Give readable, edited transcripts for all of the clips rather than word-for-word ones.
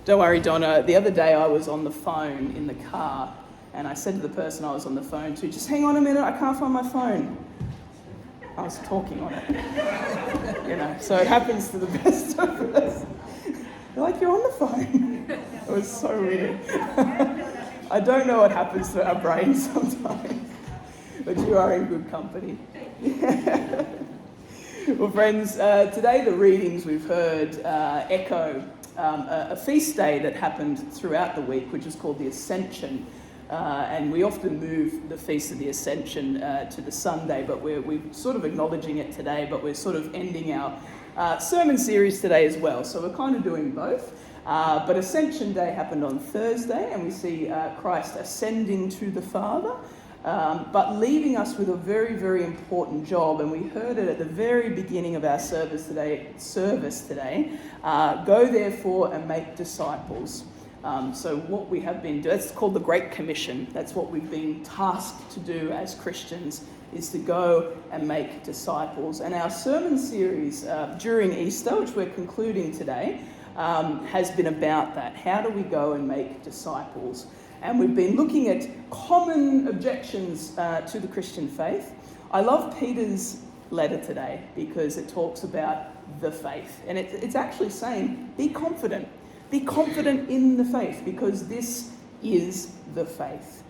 Don't worry, Donna. The other day I was on the phone in the car and I said to the person I was on the phone to, just hang on a minute, I can't find my phone. I was talking on it. So it happens to the best of us. They're like, you're on the phone. It was so weird. I don't know what happens to our brains sometimes, but you are in good company. Well, friends, today the readings we've heard echo a feast day that happened throughout the week, which is called the Ascension. And we often move the Feast of the Ascension to the Sunday, but we're sort of acknowledging it today, but we're sort of ending our sermon series today as well. So we're kind of doing both. But Ascension Day happened on Thursday, and we see Christ ascending to the Father, but leaving us with a very, very important job. And we heard it at the very beginning of our service today. Go therefore and make disciples. So what we have been doing, that's called the Great Commission. That's what we've been tasked to do as Christians, is to go and make disciples. And our sermon series during Easter, which we're concluding today, has been about that. How do we go and make disciples? And we've been looking at common objections to the Christian faith. I love Peter's letter today because it talks about the faith. And it's actually saying, be confident. Be confident in the faith, because this is the faith.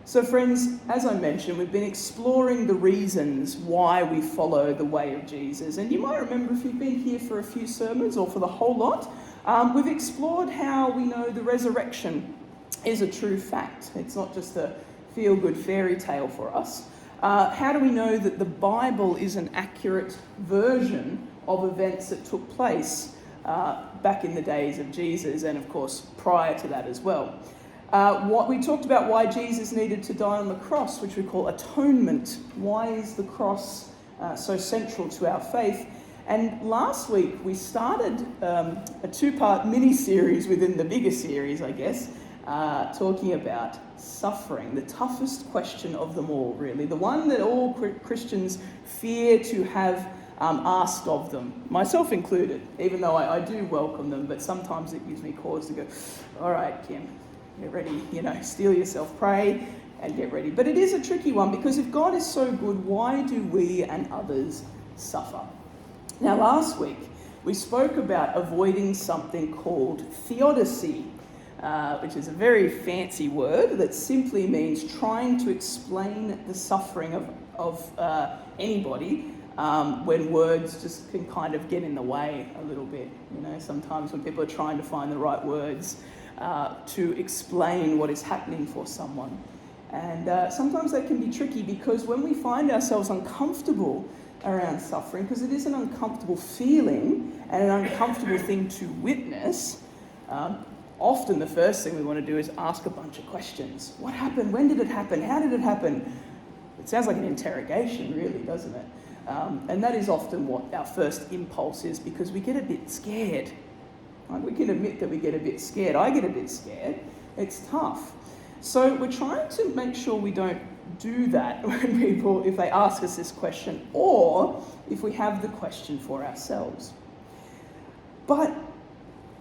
So friends, as I mentioned, we've been exploring the reasons why we follow the way of Jesus. And you might remember, if you've been here for a few sermons or for the whole lot, we've explored how we know the resurrection is a true fact. It's not just a feel-good fairy tale for us. How do we know that the Bible is an accurate version of events that took place back in the days of Jesus, and of course prior to that as well. What we talked about why Jesus needed to die on the cross, which we call atonement. Why is the cross so central to our faith? And last week we started a two-part mini-series within the bigger series, I guess, talking about suffering, the toughest question of them all, really. The one that all Christians fear to have asked of them, myself included, even though I do welcome them, but sometimes it gives me cause to go, all right, Kim, get ready, steel yourself, pray and get ready. But it is a tricky one, because if God is so good, why do we and others suffer? Now, last week, we spoke about avoiding something called theodicy, which is a very fancy word that simply means trying to explain the suffering of anybody when words just can kind of get in the way a little bit. Sometimes when people are trying to find the right words to explain what is happening for someone. And sometimes that can be tricky, because when we find ourselves uncomfortable around suffering, because it is an uncomfortable feeling and an uncomfortable thing to witness, often the first thing we want to do is ask a bunch of questions. What happened? When did it happen? How did it happen? It sounds like an interrogation, really, doesn't it? And that is often what our first impulse is, because we get a bit scared. Like, we can admit that we get a bit scared. I get a bit scared. It's tough. So we're trying to make sure we don't do that when people, if they ask us this question, or if we have the question for ourselves. But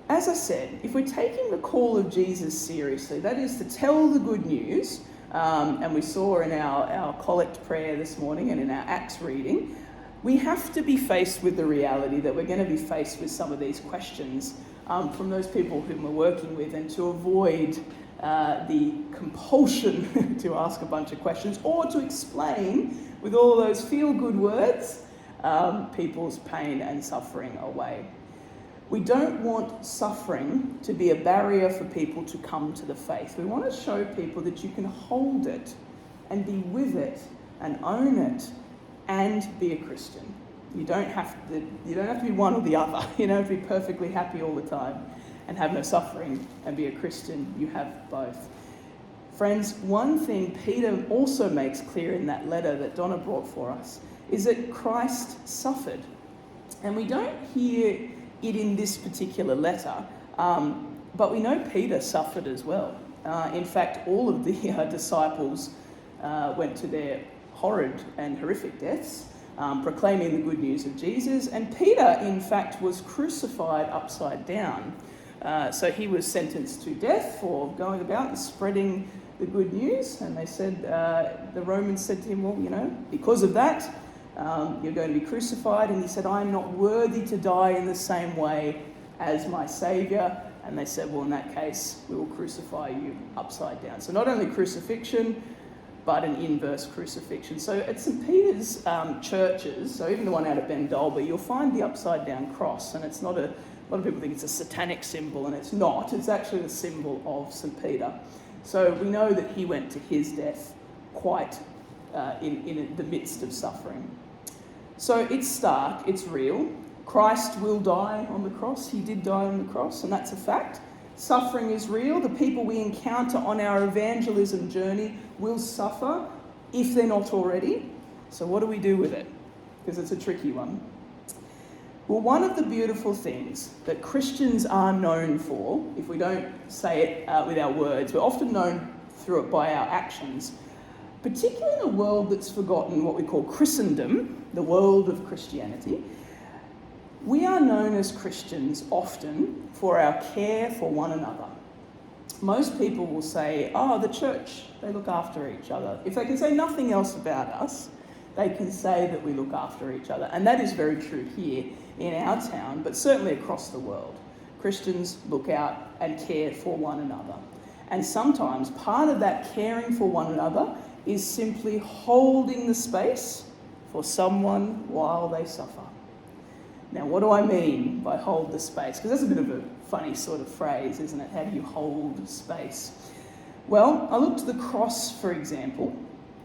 as I said, if we're taking the call of Jesus seriously, that is to tell the good news, and we saw in our collect prayer this morning and in our Acts reading, we have to be faced with the reality that we're going to be faced with some of these questions from those people whom we're working with, and to avoid the compulsion to ask a bunch of questions or to explain with all those feel-good words people's pain and suffering away. We don't want suffering to be a barrier for people to come to the faith. We want to show people that you can hold it and be with it and own it and be a Christian. You don't have to be one or the other. You don't have to be perfectly happy all the time and have no suffering and be a Christian. You have both. Friends, one thing Peter also makes clear in that letter that Donna brought for us is that Christ suffered. And we don't hear it in this particular letter, but we know Peter suffered as well. In fact, all of the disciples went to their horrid and horrific deaths, proclaiming the good news of Jesus. And Peter, in fact, was crucified upside down. So he was sentenced to death for going about and spreading the good news. And they said, the Romans said to him, well, because of that, you're going to be crucified. And he said, I am not worthy to die in the same way as my Saviour. And they said, well, in that case, we will crucify you upside down. So not only crucifixion, but an inverse crucifixion. So at St. Peter's churches, so even the one out at Bendalba, you'll find the upside down cross. And it's not a lot of people think it's a satanic symbol, and it's not. It's actually the symbol of St. Peter. So we know that he went to his death quite in the midst of suffering. So it's stark, it's real. Christ will die on the cross. He did die on the cross, and that's a fact. Suffering is real. The people we encounter on our evangelism journey will suffer if they're not already. So what do we do with it? Because it's a tricky one. Well, one of the beautiful things that Christians are known for, if we don't say it with our words, we're often known through it by our actions, particularly in a world that's forgotten what we call Christendom, the world of Christianity. We are known as Christians often for our care for one another. Most people will say, the church, they look after each other. If they can say nothing else about us, they can say that we look after each other. And that is very true here in our town, but certainly across the world. Christians look out and care for one another. And sometimes part of that caring for one another is simply holding the space for someone while they suffer. Now, what do I mean by hold the space? Because that's a bit of a funny sort of phrase, isn't it? How do you hold space? Well, I look to the cross, for example,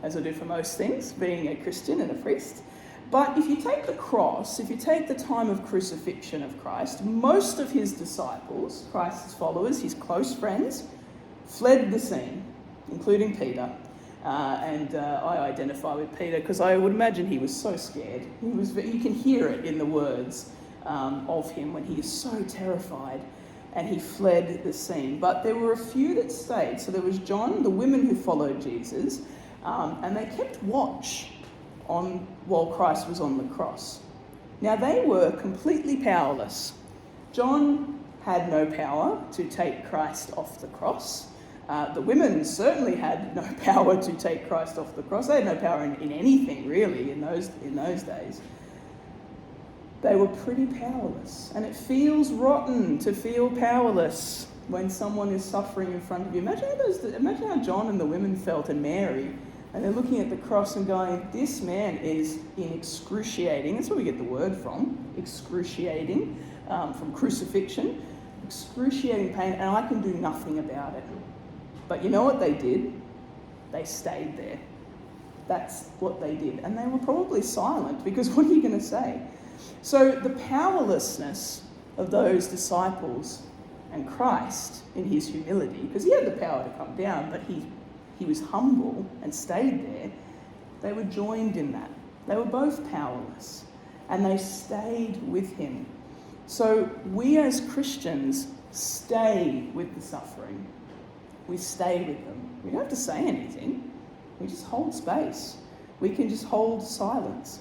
as I do for most things, being a Christian and a priest. But if you take the cross, if you take the time of crucifixion of Christ, most of his disciples, Christ's followers, his close friends, fled the scene, including Peter. I identify with Peter because I would imagine he was so scared. You can hear it in the words of him when he is so terrified, and he fled the scene. But there were a few that stayed. So there was John, the women who followed Jesus, and they kept watch while Christ was on the cross. Now they were completely powerless. John had no power to take Christ off the cross. The women certainly had no power to take Christ off the cross. They had no power in anything, really, in those days. They were pretty powerless. And it feels rotten to feel powerless when someone is suffering in front of you. Imagine how John and the women felt, and Mary, and they're looking at the cross and going, this man is in excruciating, that's where we get the word from, excruciating, from crucifixion, excruciating pain, and I can do nothing about it. But you know what they did? They stayed there. That's what they did. And they were probably silent, because what are you going to say? So the powerlessness of those disciples and Christ in his humility, because he had the power to come down, but he was humble and stayed there, they were joined in that. They were both powerless, and they stayed with him. So we as Christians stay with the suffering. We stay with them. We don't have to say anything. We just hold space. We can just hold silence.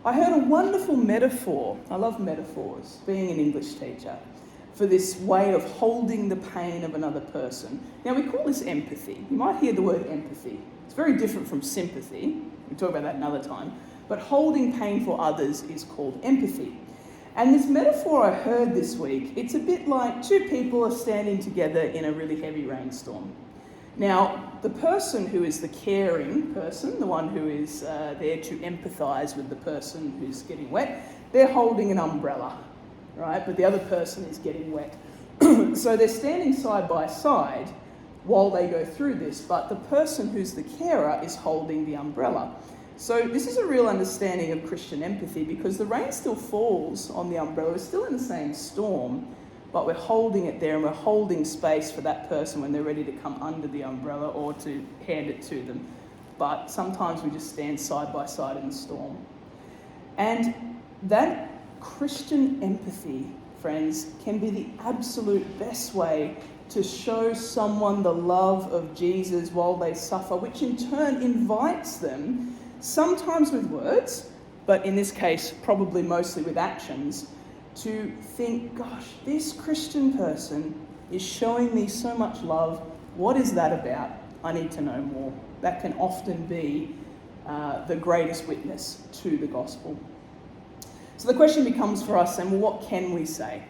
I heard a wonderful metaphor. I love metaphors, being an English teacher, for this way of holding the pain of another person. Now, we call this empathy. You might hear the word empathy. It's very different from sympathy. We'll talk about that another time. But holding pain for others is called empathy. And this metaphor I heard this week, it's a bit like two people are standing together in a really heavy rainstorm. Now, the person who is the caring person, the one who is there to empathise with the person who's getting wet, they're holding an umbrella, right? But the other person is getting wet. So they're standing side by side while they go through this, but the person who's the carer is holding the umbrella. So this is a real understanding of Christian empathy, because the rain still falls on the umbrella. We're still in the same storm, but we're holding it there, and we're holding space for that person when they're ready to come under the umbrella or to hand it to them. But sometimes we just stand side by side in the storm. And that Christian empathy, friends, can be the absolute best way to show someone the love of Jesus while they suffer, which in turn invites them, sometimes with words, but in this case, probably mostly with actions, to think, gosh, this Christian person is showing me so much love. What is that about? I need to know more. That can often be the greatest witness to the gospel. So the question becomes for us, and what can we say?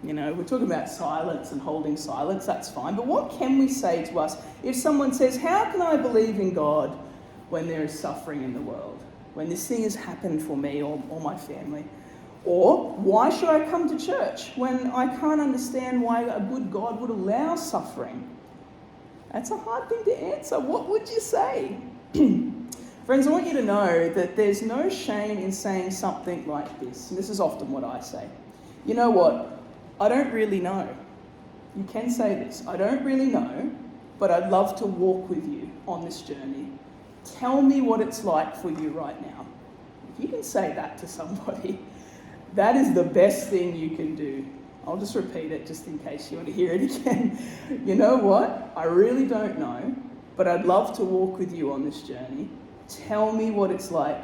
You know, we're talking about silence and holding silence, that's fine. But what can we say to us if someone says, how can I believe in God when there is suffering in the world? When this thing has happened for me or my family? Or why should I come to church when I can't understand why a good God would allow suffering? That's a hard thing to answer. What would you say? Friends, I want you to know that there's no shame in saying something like this. And this is often what I say. You know what? I don't really know. You can say this. I don't really know, but I'd love to walk with you on this journey. Tell me what it's like for you right now. If you can say that to somebody, that is the best thing you can do. I'll just repeat it just in case you want to hear it again. You know what? I really don't know, but I'd love to walk with you on this journey. Tell me what it's like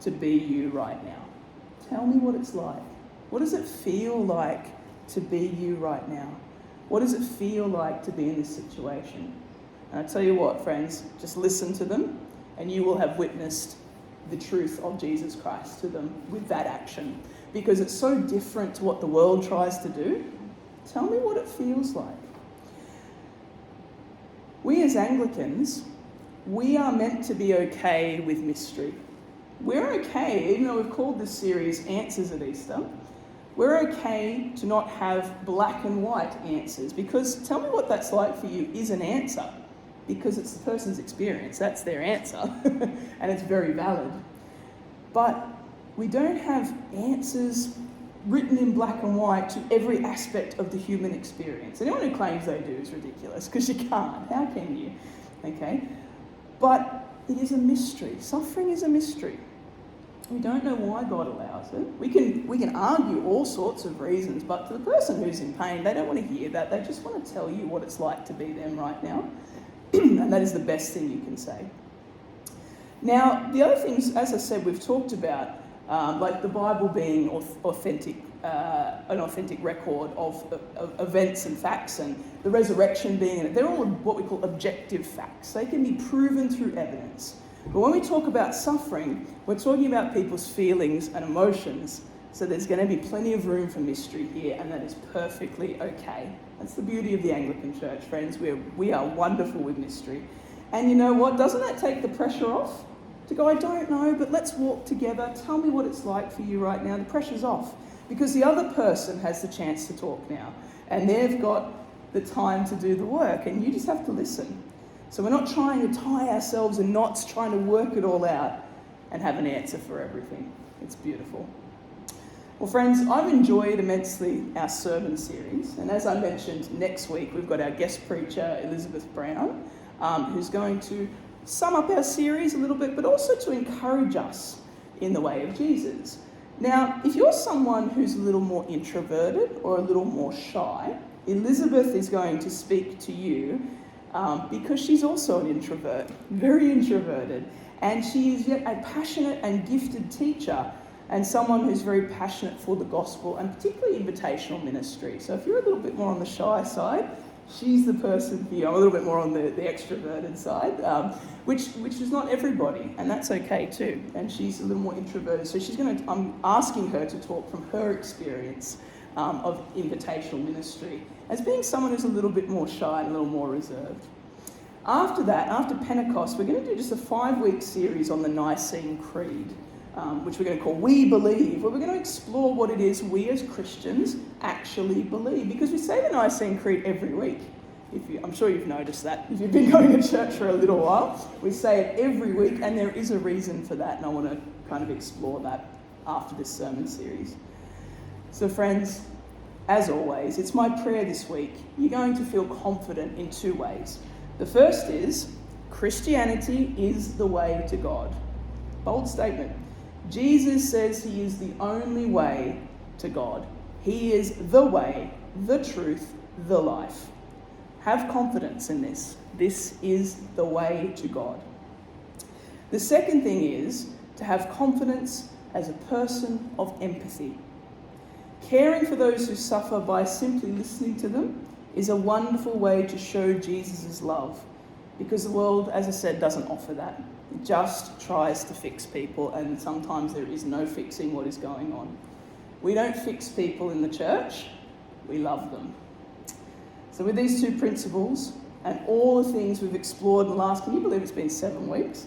to be you right now. Tell me what it's like. What does it feel like to be you right now? What does it feel like to be in this situation? And I tell you what, friends, just listen to them and you will have witnessed the truth of Jesus Christ to them with that action. Because it's so different to what the world tries to do. Tell me what it feels like. We as Anglicans, we are meant to be okay with mystery. We're okay, even though we've called this series Answers at Easter, we're okay to not have black and white answers, because tell me what that's like for you is an answer, because it's the person's experience, that's their answer, and it's very valid. But we don't have answers written in black and white to every aspect of the human experience. Anyone who claims they do is ridiculous, because you can't. How can you? Okay? But it is a mystery. Suffering is a mystery. We don't know why God allows it. We can argue all sorts of reasons, but to the person who's in pain, they don't want to hear that. They just want to tell you what it's like to be them right now. And that is the best thing you can say. Now, the other things, as I said, we've talked about, like the Bible being an authentic record of events and facts, and the resurrection being, they're all what we call objective facts. They can be proven through evidence. But when we talk about suffering, we're talking about people's feelings and emotions. So there's going to be plenty of room for mystery here, and that is perfectly okay. That's the beauty of the Anglican Church, friends. We are wonderful with mystery. And you know what? Doesn't that take the pressure off? To go, I don't know, but let's walk together. Tell me what it's like for you right now. The pressure's off. Because the other person has the chance to talk now. And they've got the time to do the work. And you just have to listen. So we're not trying to tie ourselves in knots, trying to work it all out and have an answer for everything. It's beautiful. Well, friends, I've enjoyed immensely our sermon series. And as I mentioned, next week we've got our guest preacher, Elizabeth Brown, who's going to sum up our series a little bit, but also to encourage us in the way of Jesus. Now, if you're someone who's a little more introverted or a little more shy, Elizabeth is going to speak to you because she's also an introvert, very introverted, and she is yet a passionate and gifted teacher and someone who's very passionate for the gospel and particularly invitational ministry. So if you're a little bit more on the shy side, she's the person here. I'm a little bit more on the extroverted side, which is not everybody, and that's okay too. And she's a little more introverted, so I'm asking her to talk from her experience of invitational ministry as being someone who's a little bit more shy and a little more reserved. After that, after Pentecost, we're going to do just a 5-week series on the Nicene Creed, which we're going to call We Believe, where we're going to explore what it is we as Christians actually believe. Because we say the Nicene Creed every week. I'm sure you've noticed that. If you've been going to church for a little while, we say it every week, and there is a reason for that, and I want to kind of explore that after this sermon series. So friends, as always, it's my prayer this week, you're going to feel confident in 2 ways. The first is, Christianity is the way to God. Bold statement. Jesus says he is the only way to God. He is the way, the truth, the life. Have confidence in this. This is the way to God. The second thing is to have confidence as a person of empathy. Caring for those who suffer by simply listening to them is a wonderful way to show Jesus' love, because the world, as I said, doesn't offer that. It just tries to fix people, and sometimes there is no fixing what is going on. We don't fix people in the church, we love them. So with these two principles and all the things we've explored in the last, can you believe it's been 7 weeks?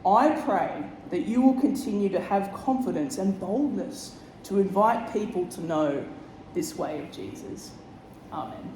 I pray that you will continue to have confidence and boldness to invite people to know this way of Jesus. Amen.